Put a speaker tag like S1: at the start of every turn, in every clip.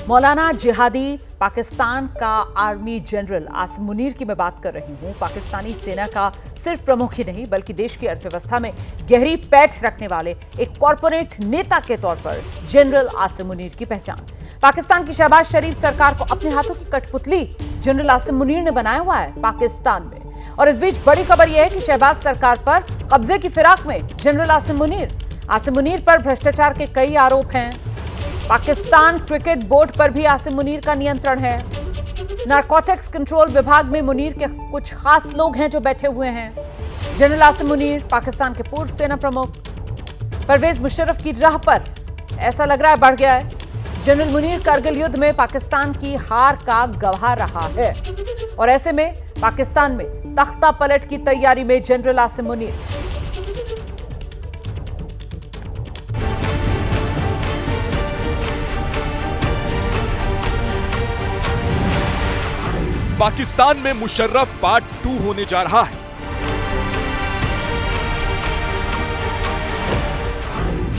S1: मौलाना जिहादी पाकिस्तान का army general Asim Munir की मैं बात कर रही हूं। पाकिस्तानी सेना का सिर्फ प्रमुख ही नहीं बल्कि देश की अर्थव्यवस्था में गहरी पैठ रखने वाले एक कॉरपोरेट नेता के तौर पर जनरल आसिम मुनीर की पहचान। पाकिस्तान की शहबाज शरीफ सरकार को अपने हाथों की कठपुतली जनरल आसिम मुनीर ने बनाया हुआ है पाकिस्तान में। और इस बीच बड़ी खबर यह है कि शहबाज सरकार पर कब्जे की फिराक में जनरल आसिम मुनीर पर भ्रष्टाचार के कई आरोप हैं। पाकिस्तान क्रिकेट बोर्ड पर भी आसिम मुनीर का नियंत्रण है। नारकोटिक्स कंट्रोल विभाग में मुनीर के कुछ खास लोग हैं जो बैठे हुए हैं। जनरल आसिम मुनीर पाकिस्तान के पूर्व सेना प्रमुख परवेज मुशर्रफ की राह पर ऐसा लग रहा है बढ़ गया है। जनरल मुनीर कारगिल युद्ध में पाकिस्तान की हार का गवाह रहा है और ऐसे में पाकिस्तान में तख्ता पलट की तैयारी में जनरल आसिम मुनीर।
S2: पाकिस्तान में मुशर्रफ पार्ट 2 होने जा रहा है।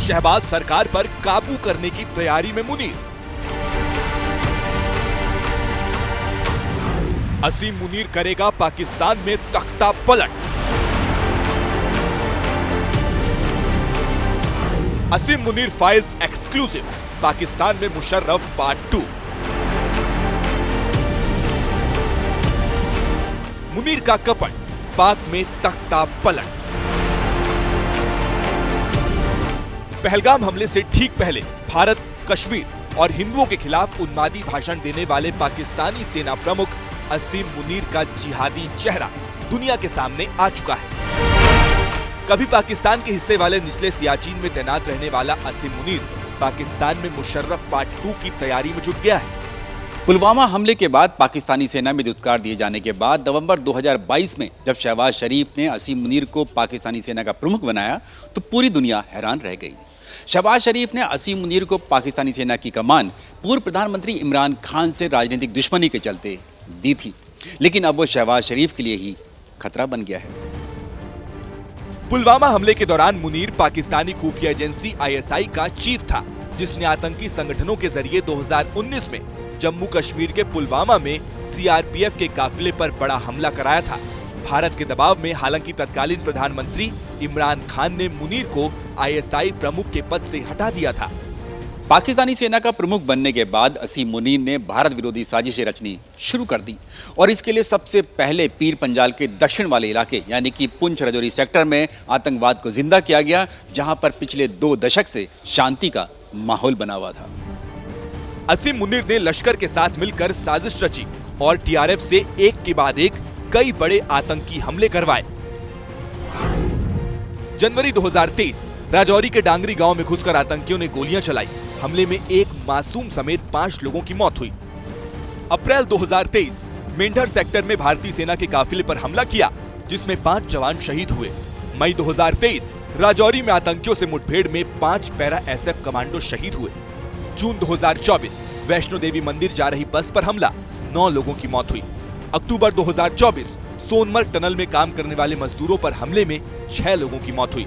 S2: शहबाज सरकार पर काबू करने की तैयारी में मुनीर। आसिम मुनीर करेगा पाकिस्तान में तख्ता पलट। आसिम मुनीर फाइल्स एक्सक्लूसिव, पाकिस्तान में मुशर्रफ पार्ट 2। मुनीर का कपट, पाक में तख्ता पलट। पहलगाम हमले से ठीक पहले भारत, कश्मीर और हिंदुओं के खिलाफ उन्मादी भाषण देने वाले पाकिस्तानी सेना प्रमुख आसिम मुनीर का जिहादी चेहरा दुनिया के सामने आ चुका है। कभी पाकिस्तान के हिस्से वाले निचले सियाचिन में तैनात रहने वाला आसिम मुनीर पाकिस्तान में मुशर्रफ पार्ट 2 की तैयारी में जुट गया है।
S3: पुलवामा हमले के बाद पाकिस्तानी सेना में दुत्कार दिए जाने के बाद नवंबर 2022 में जब शहबाज शरीफ ने आसिम मुनीर को पाकिस्तानी सेना का प्रमुख बनाया तो पूरी दुनिया हैरान रह गई। शहबाज शरीफ ने आसिम मुनीर को पाकिस्तानी सेना की कमान पूर्व प्रधानमंत्री इमरान खान से राजनीतिक दुश्मनी के चलते दी थी, लेकिन अब वो शहबाज शरीफ के लिए ही खतरा बन गया है।
S2: पुलवामा हमले के दौरान मुनीर पाकिस्तानी खुफिया एजेंसी ISI का चीफ था, जिसने आतंकी संगठनों के जरिए 2019 में जम्मू कश्मीर के पुलवामा में CRPF के काफिले पर बड़ा हमला कराया था। भारत के दबाव में हालांकि तत्कालीन प्रधानमंत्री इमरान खान ने मुनीर को ISI प्रमुख के पद से हटा दिया था।
S3: पाकिस्तानी सेना का प्रमुख बनने के बाद आसिम मुनीर ने भारत विरोधी साजिशें रचनी शुरू कर दी और इसके लिए सबसे पहले पीर पंजाल के दक्षिण वाले इलाके यानी कि पुंछ राजौरी सेक्टर में आतंकवाद को जिंदा किया गया, जहां पर पिछले 2 दशक से शांति का माहौल बना हुआ था।
S2: आसिम मुनीर ने लश्कर के साथ मिलकर साजिश रची और TRF से एक के बाद एक कई बड़े आतंकी हमले करवाए। जनवरी 2023 राजौरी के डांगरी गांव में घुसकर आतंकियों ने गोलियां चलाई। हमले में एक मासूम समेत 5 लोगों की मौत हुई। अप्रैल 2023 मेंढर सेक्टर में भारतीय सेना के काफिले पर हमला किया, जिसमें 5 जवान शहीद हुए। मई 2023 राजौरी में आतंकियों से मुठभेड़ में 5 पैरा SF कमांडो शहीद हुए। जून 2024 वैष्णो देवी मंदिर जा रही बस पर हमला, 9 लोगों की मौत हुई। अक्टूबर 2024 सोनमर्ग टनल में काम करने वाले मजदूरों पर हमले में 6 लोगों की मौत हुई।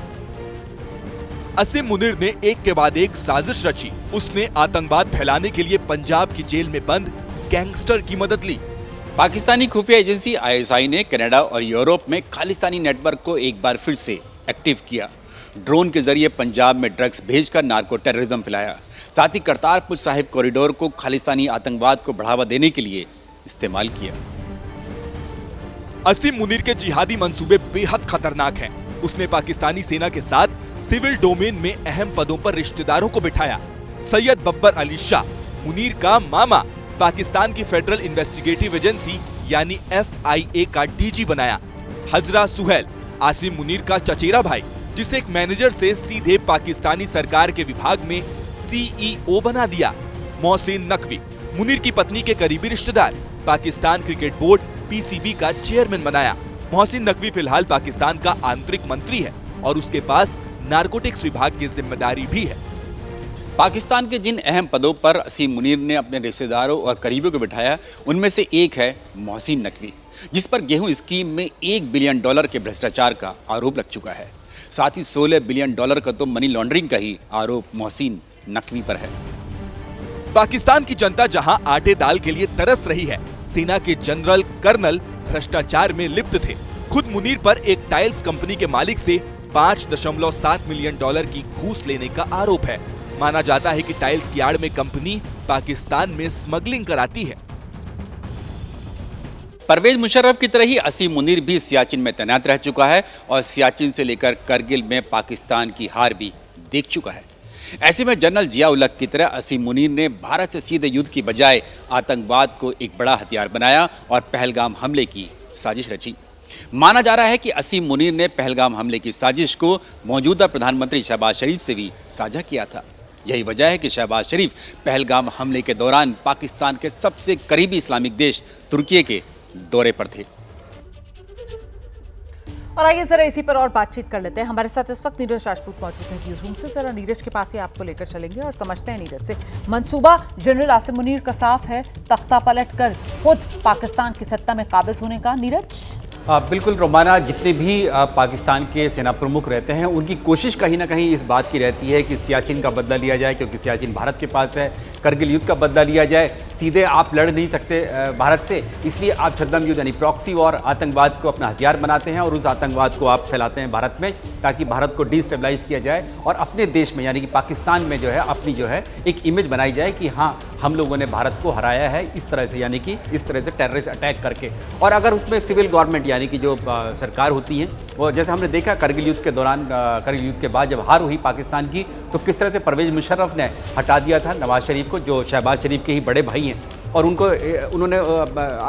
S2: आसिम मुनीर ने एक के बाद एक साजिश रची। उसने आतंकवाद फैलाने के लिए पंजाब की जेल में बंद गैंगस्टर की मदद ली।
S3: पाकिस्तानी खुफिया एजेंसी ISI ने कनाडा और यूरोप में खालिस्तानी नेटवर्क को एक बार फिर से एक्टिव किया। ड्रोन के जरिए पंजाब में ड्रग्स भेजकर नार्को टेररिज्म फैलाया। साथ ही करतारपुर साहिब कॉरिडोर को खालिस्तानी आतंकवाद को बढ़ावा देने के लिए इस्तेमाल किया।
S2: आसिम मुनीर के जिहादी मंसूबे बेहद खतरनाक हैं। उसने पाकिस्तानी सेना के साथ सिविल डोमेन में अहम पदों पर रिश्तेदारों को बिठाया। सैयद बब्बर अली शाह, मुनीर का मामा, पाकिस्तान की फेडरल इन्वेस्टिगेटिव एजेंसी यानी FIA का DG बनाया। हजरा सुहेल, आसिम मुनीर का चचेरा भाई, जिसे एक मैनेजर से सीधे पाकिस्तानी सरकार के विभाग में CEO बना दिया। मोहसिन नकवी, मुनीर की पत्नी के करीबी रिश्तेदार, पाकिस्तान क्रिकेट बोर्ड PCB का चेयरमैन बनाया। मोहसिन नकवी फिलहाल पाकिस्तान का आंतरिक मंत्री है और उसके पास नारकोटिक्स विभाग की जिम्मेदारी भी है।
S3: पाकिस्तान के जिन अहम पदों पर आसिम मुनीर ने अपने रिश्तेदारों और करीबियों को बिठाया, उनमें से एक है मोहसिन नकवी, जिस पर गेहूं स्कीम में $1 बिलियन के भ्रष्टाचार का आरोप लग चुका है। साथ ही $16 बिलियन का तो मनी लॉन्ड्रिंग का ही आरोप मोहसिन नकवी पर है।
S2: पाकिस्तान की जनता जहां आटे दाल के लिए तरस रही है, सेना के जनरल कर्नल भ्रष्टाचार में लिप्त थे। खुद मुनीर पर एक टाइल्स कंपनी के मालिक से 5.7 मिलियन डॉलर की घूस लेने का आरोप है। माना जाता है कि टाइल्स की आड़ में कंपनी पाकिस्तान में स्मगलिंग कराती है।
S3: परवेज मुशर्रफ की तरह ही असीम मुनीर भी सियाचिन में तैनात रह चुका है और सियाचिन से लेकर करगिल में पाकिस्तान की हार भी देख चुका है। ऐसे में जनरल जिया उल हक की तरह असीम मुनीर ने भारत से सीधे युद्ध की बजाय आतंकवाद को एक बड़ा हथियार बनाया और पहलगाम हमले की साजिश रची। माना जा रहा है कि असीम मुनीर ने पहलगाम हमले की साजिश को मौजूदा प्रधानमंत्री शहबाज शरीफ से भी साझा किया था। यही वजह है कि शहबाज शरीफ पहलगाम हमले के दौरान पाकिस्तान के सबसे करीबी इस्लामिक देश तुर्की के दौरे पर थे।
S1: और आइए जरा इसी पर और बातचीत कर लेते हैं। हमारे साथ इस वक्त नीरज राजपूत मौजूद हैं न्यूज रूम से। जरा नीरज के पास ही आपको लेकर चलेंगे और समझते हैं नीरज से। मंसूबा जनरल आसिम मुनीर का साफ है, तख्ता पलट कर खुद पाकिस्तान की सत्ता में काबिज होने का। नीरज
S4: बिल्कुल रोमाना, जितने भी पाकिस्तान के सेना प्रमुख रहते हैं उनकी कोशिश कहीं ना कहीं इस बात की रहती है कि सियाचिन का बदला लिया जाए, क्योंकि सियाचिन भारत के पास है। करगिल युद्ध का बदला लिया जाए, सीधे आप लड़ नहीं सकते भारत से, इसलिए आप छद्म युद्ध यानी प्रॉक्सी वॉर, आतंकवाद को अपना हथियार बनाते हैं और उस आतंकवाद को आप फैलाते हैं भारत में, ताकि भारत को डिस्टेबलाइज किया जाए और अपने देश में यानी कि पाकिस्तान में जो है अपनी जो है एक इमेज बनाई जाए कि हाँ हम लोगों ने भारत को हराया है इस तरह से, यानी कि इस तरह से टेररिस्ट अटैक करके। और अगर उसमें सिविल गवर्नमेंट यानी कि जो सरकार होती है, और जैसे हमने देखा करगिल युद्ध के दौरान, करगिल युद्ध के बाद जब हार हुई पाकिस्तान की, तो किस तरह से परवेज मुशर्रफ ने हटा दिया था नवाज शरीफ को, जो शहबाज शरीफ के ही बड़े भाई हैं, और उन्होंने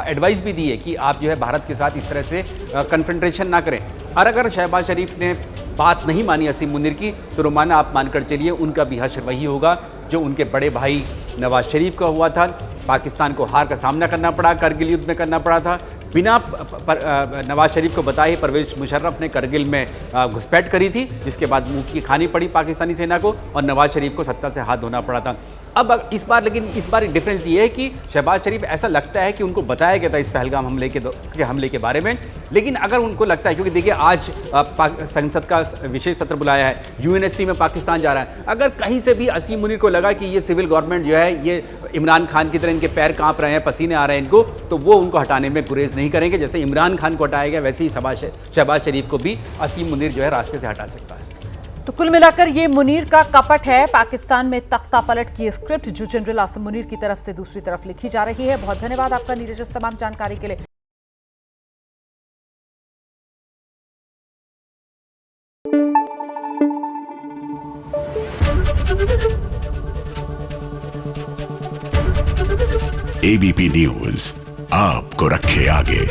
S4: एडवाइस भी दी है कि आप जो है भारत के साथ इस तरह से कन्फ्रंटेशन ना करें। और अगर शहबाज शरीफ ने बात नहीं मानी असीम मुनीर की, तो रोमाना आप मानकर चलिए उनका भी हश्र वही होगा जो उनके बड़े भाई नवाज शरीफ का हुआ था। पाकिस्तान को हार का सामना करना पड़ा, करगिल युद्ध में करना पड़ा था। बिना नवाज शरीफ को बताए परवेज मुशर्रफ ने करगिल में घुसपैठ करी थी, जिसके बाद मुंह की खानी पड़ी पाकिस्तानी सेना को और नवाज शरीफ को सत्ता से हाथ धोना पड़ा था। अब इस बार डिफरेंस ये है कि शहबाज शरीफ ऐसा लगता है कि उनको बताया गया था इस पहलगाम हमले के बारे में, लेकिन अगर उनको लगता है, क्योंकि देखिए आज संसद का विशेष सत्र बुलाया है, यूएनएससी में पाकिस्तान जा रहा है, अगर कहीं से भी असीम मुनीर को लगा कि ये सिविल गवर्नमेंट जो है ये इमरान खान की तरह इनके पैर कांप रहे हैं, पसीने आ रहे हैं इनको, तो वो उनको हटाने में गुरेज नहीं करेंगे। जैसे इमरान खान को हटाया गया वैसे ही शहबाज शरीफ को भी असीम मुनीर जो है रास्ते से हटा सकता है।
S1: तो कुल मिलाकर ये मुनीर का कपट है, पाकिस्तान में तख्ता पलट की स्क्रिप्ट जो जनरल आसिम मुनीर की तरफ से दूसरी तरफ लिखी जा रही है। बहुत धन्यवाद आपका नीरज इस तमाम जानकारी के लिए।
S5: एबीपी न्यूज आपको रखे आगे।